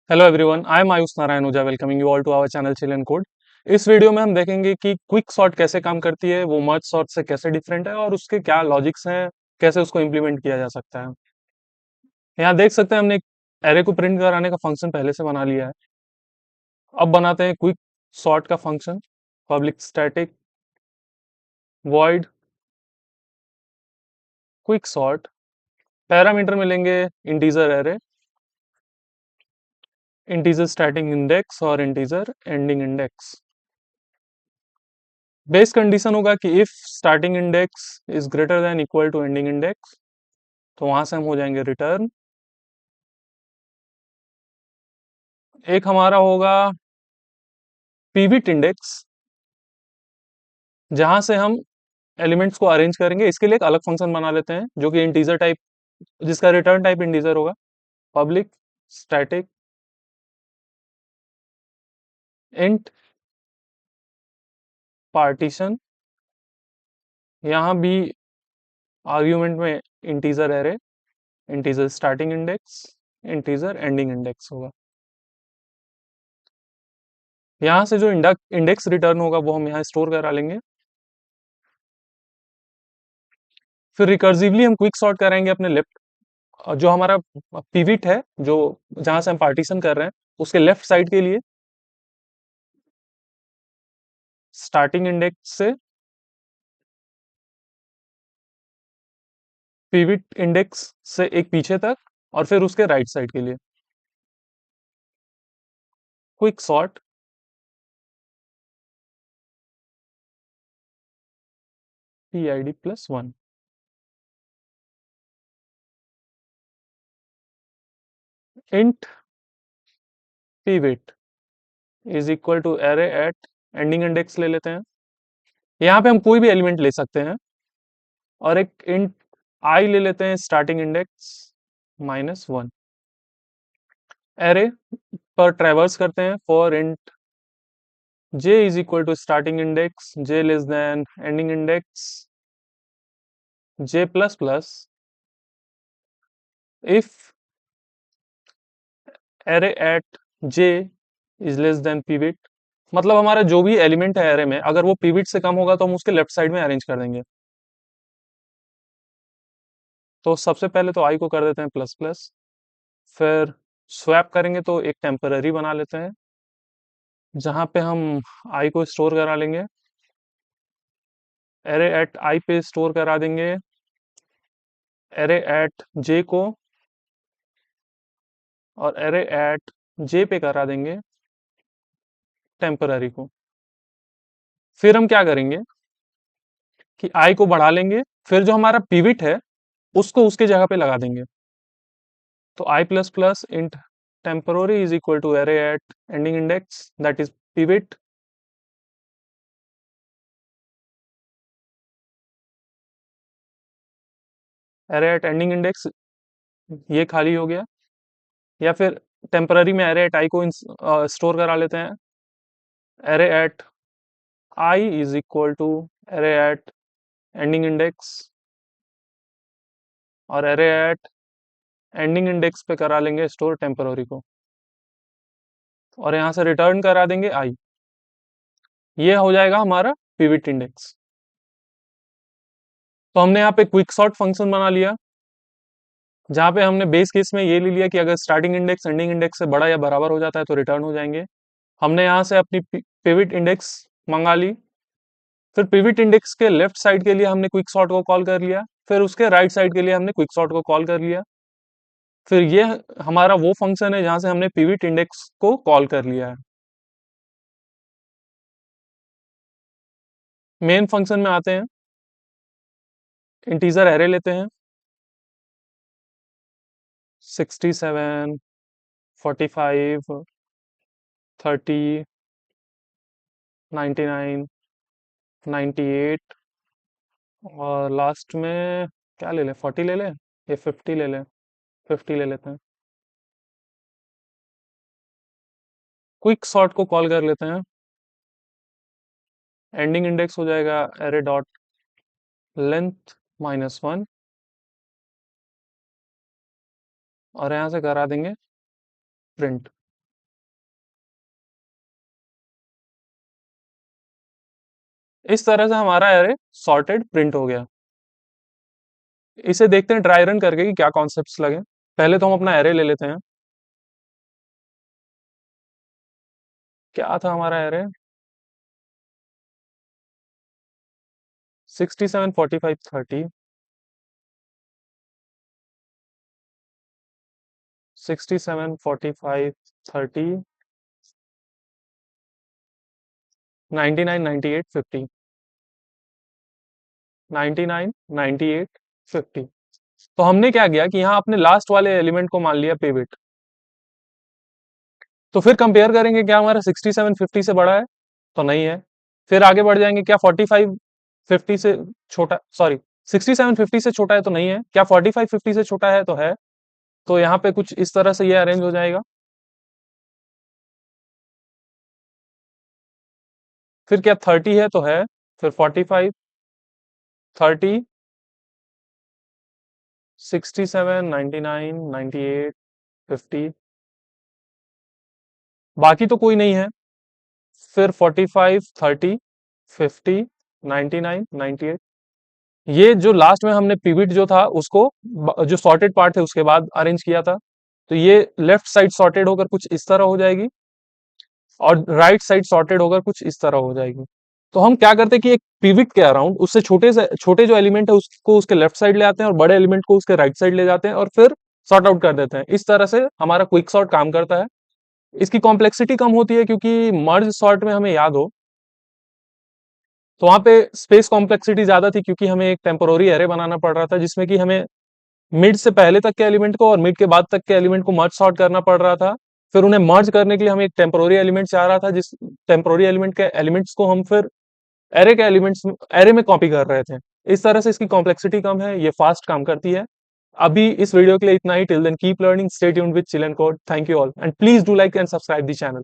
Hello everyone, I am Ayush Narayan Ojha welcoming you all to our channel chill and code. इस video में हम देखेंगे कि क्विक सॉर्ट कैसे काम करती है, वो मर्ज सॉर्ट से कैसे डिफरेंट है और उसके क्या लॉजिक्स हैं, कैसे उसको इम्प्लीमेंट किया जा सकता है। यहाँ देख सकते हैं हमने एक एरे को प्रिंट कराने का फंक्शन पहले से बना लिया है। अब बनाते हैं क्विक सॉर्ट का function. Public static void quick sort, parameter में लेंगे integer array, integer starting index और integer ending index. Base condition होगा कि if starting index is greater than equal to ending index, तो वहां से हम हो जाएंगे रिटर्न। एक हमारा होगा पिविट इंडेक्स, जहां से हम एलिमेंट्स को अरेंज करेंगे। इसके लिए एक अलग फंक्शन बना लेते हैं जो कि इंटीजर टाइप, जिसका रिटर्न टाइप इंटीजर होगा। पब्लिक स्टैटिक इंट पार्टीशन, यहाँ भी आर्ग्यूमेंट में integer array, integer starting index, integer ending index होगा। यहाँ से जो इंडेक्स रिटर्न होगा वो हम यहाँ स्टोर करा लेंगे। फिर रिकर्सिवली हम क्विक सॉर्ट कराएंगे अपने लेफ्ट, जो हमारा पिविट है, जो जहां से हम पार्टीशन कर रहे हैं उसके लेफ्ट साइड के लिए स्टार्टिंग इंडेक्स से पिविट इंडेक्स से एक पीछे तक, और फिर उसके राइट साइड के लिए quick sort PID +1। Int pivot is equal to array at ending index ले लेते हैं। यहाँ पे हम कोई भी एलिमेंट ले सकते हैं, और एक इंट आई ले लेते हैं स्टार्टिंग इंडेक्स -1। एरे पर ट्रेवर्स करते हैं for int j is equal to starting index j less than ending index j plus plus. If array at j is less than pivot, मतलब हमारा जो भी एलिमेंट है एरे में, अगर वो पिविट से कम होगा तो हम उसके लेफ्ट साइड में अरेंज कर देंगे। तो सबसे पहले तो आई को कर देते हैं प्लस प्लस, फिर स्वैप करेंगे तो एक टेम्पररी बना लेते हैं जहां पे हम आई को स्टोर करा लेंगे। एरे एट आई पे स्टोर करा देंगे एरे एट जे को, और एरे एट जे पे करा देंगे टेम्पररी को। फिर हम क्या करेंगे कि आई को बढ़ा लेंगे, फिर जो हमारा पिविट है उसको उसके जगह पे लगा देंगे। तो i plus plus int temporary is equal to array at ending index that is pivot. Array at ending index ये खाली हो गया, या फिर टेम्पररी में एरे एट आई को स्टोर करा लेते हैं। Array at i is equal to array at ending index, और एरे एट एंडिंग इंडेक्स पे करा लेंगे स्टोर टेम्पररी को, और यहाँ से रिटर्न करा देंगे आई। ये हो जाएगा हमारा पिविट इंडेक्स। तो हमने यहाँ पे क्विक सॉर्ट फंक्शन बना लिया, जहाँ पे हमने बेस केस में ये ले लिया कि अगर स्टार्टिंग इंडेक्स एंडिंग इंडेक्स से बड़ा या बराबर हो जाता है तो रिटर्न हो जाएंगे। हमने यहाँ से अपनी पिविट इंडेक्स मंगा ली, फिर पिविट इंडेक्स के लेफ्ट साइड के लिए हमने क्विक सॉर्ट को कॉल कर लिया, फिर उसके राइट साइड के लिए हमने क्विक सॉर्ट को कॉल कर लिया। फिर ये हमारा वो फंक्शन है जहां से हमने पिविट इंडेक्स को कॉल कर लिया है। मेन फंक्शन में आते हैं, इंटीजर एरे लेते हैं 67, 45, 30, 99, 98, और लास्ट में क्या ले लें, 40 ले लें या 50 ले लें, 50 ले लेते हैं। क्विक सॉर्ट को कॉल कर लेते हैं। एंडिंग इंडेक्स हो जाएगा एरे डॉट लेंथ -1, और यहाँ से करा देंगे प्रिंट। इस तरह से हमारा एरे सॉर्टेड प्रिंट हो गया। इसे देखते हैं ट्राई रन करके कि क्या कॉन्सेप्ट्स लगे। पहले तो हम अपना एरे ले लेते हैं। क्या था हमारा एरे? 67 45 30, 67 45 30, 99 98 50, 99 98 50। तो हमने क्या किया कि यहाँ अपने लास्ट वाले एलिमेंट को मान लिया पिवट। तो फिर कंपेयर करेंगे क्या हमारा 67 50 से बड़ा है, तो नहीं है। फिर आगे बढ़ जाएंगे, क्या 45 50 से छोटा, सॉरी 67 50 से छोटा है, तो नहीं है। क्या 45 50 से छोटा है, तो है। तो यहाँ पे कुछ इस तरह से ये अरेंज हो जाएगा। फिर क्या 30 है, तो है। फिर 45 30 67 99 98 50, बाकी तो कोई नहीं है। फिर 45 30 50 99 98, ये जो लास्ट में हमने पिविट जो था उसको जो सॉर्टेड पार्ट है उसके बाद अरेंज किया था। तो ये लेफ्ट साइड सॉर्टेड होकर कुछ इस तरह हो जाएगी और राइट साइड सॉर्टेड होकर कुछ इस तरह हो जाएगी। तो हम क्या करते हैं कि एक पिविट के अराउंड उससे छोटे से छोटे जो एलिमेंट है उसको उसके लेफ्ट साइड ले आते हैं और बड़े एलिमेंट को उसके राइट साइड ले जाते हैं और फिर सॉर्ट आउट कर देते हैं। इस तरह से हमारा क्विक सॉर्ट काम करता है। इसकी कॉम्प्लेक्सिटी कम होती है क्योंकि मर्ज सॉर्ट में हमें याद हो तो वहां पे स्पेस कॉम्प्लेक्सिटी ज्यादा थी, क्योंकि हमें एक टेम्पोररी एरे बनाना पड़ रहा था जिसमें कि हमें मिड से पहले तक के एलिमेंट को और मिड के बाद तक के एलिमेंट को मर्ज सॉर्ट करना पड़ रहा था। फिर उन्हें मर्ज करने के लिए हमें एक टेम्पोररी एलिमेंट चाह रहा था, जिस टेम्पोररी एलिमेंट के एलिमेंट्स को हम फिर एरे के एलिमेंट्स एरे में कॉपी कर रहे थे। इस तरह से इसकी कॉम्प्लेक्सिटी कम है, ये फास्ट काम करती है। अभी इस वीडियो के लिए इतना ही। Till then keep learning, stay tuned with chill and code. Thank you all and please do like and subscribe the channel.